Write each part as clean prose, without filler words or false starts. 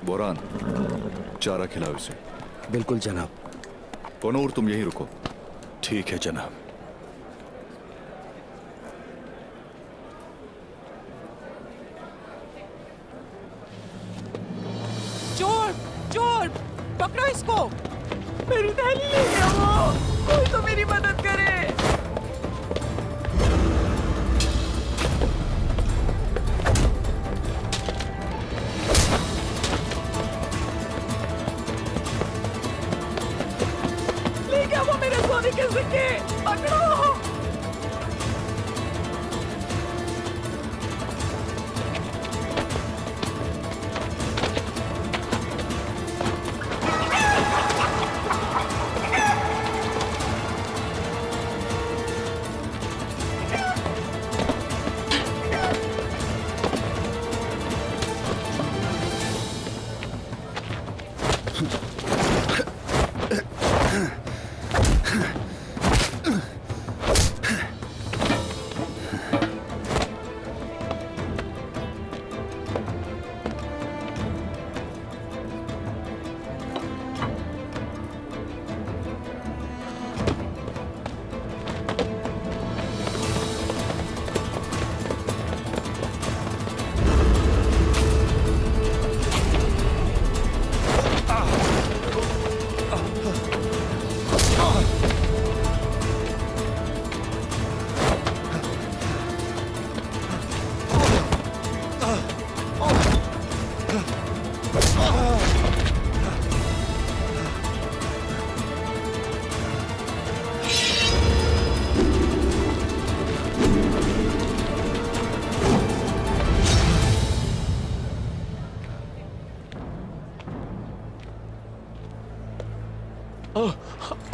Boron, चारा खिलाओ इसे। बिल्कुल जनाब। कनूर, तुम यहीं रुको। ठीक है जनाब। चोर चोर, पकड़ो इसको। मेरी थैली ले गया वो। कोई तो मेरी मदद करे। ले गया वो मेरे सोने के सिक्के। पकड़ो।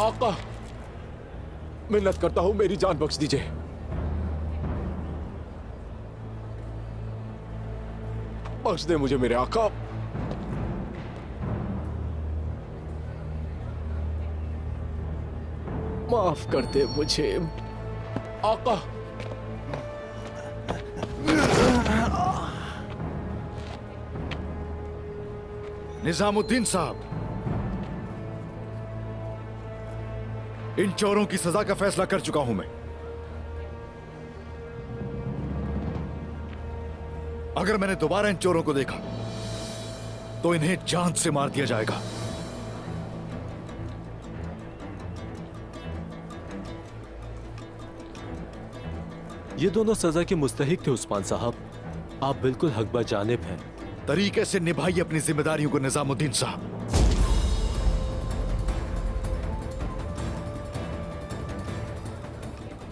आका, मिन्नत करता हूं, मेरी जान बख्श दीजिए। बख्श दे मुझे मेरे आका। माफ कर दे मुझे आका। निजामुद्दीन साहब, इन चोरों की सजा का फैसला कर चुका हूं मैं। अगर मैंने दोबारा इन चोरों को देखा तो इन्हें जान से मार दिया जाएगा। ये दोनों सजा के मुस्तहिक थे उस्मान साहब। आप बिल्कुल हक बा जानिब हैं। तरीके से निभाइए अपनी जिम्मेदारियों को निजामुद्दीन साहब।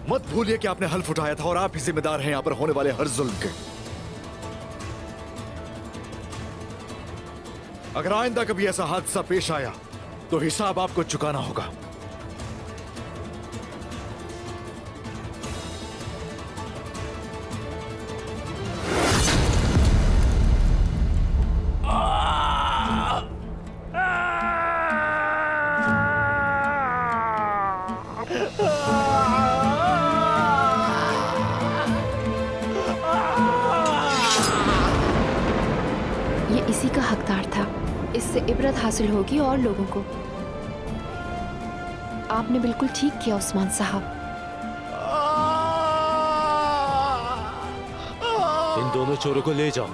मत भूलिए कि आपने हल्फ उठाया था और आप ही जिम्मेदार हैं यहां पर होने वाले हर जुल्म के। अगर आइंदा कभी ऐसा हादसा पेश आया तो हिसाब आपको चुकाना होगा। ये इसी का हकदार था। इससे इबरत हासिल होगी और लोगों को। आपने बिल्कुल ठीक किया उस्मान साहब। इन दोनों चोरों को ले जाओ।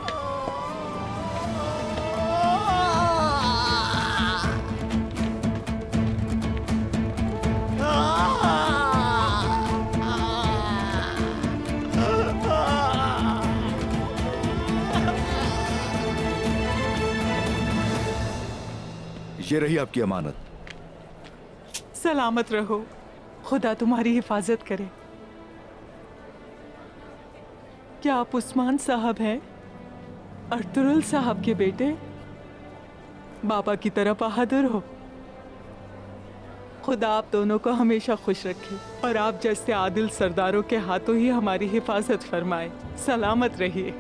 ये रही आपकी अमानत। सलामत रहो। खुदा तुम्हारी हिफाजत करे। क्या आप उस्मान साहब हैं? अर्तुगरुल साहब के बेटे? बाबा की तरह बहादुर हो। खुदा आप दोनों को हमेशा खुश रखे और आप जैसे आदिल सरदारों के हाथों ही हमारी हिफाजत फरमाए। सलामत रहिए।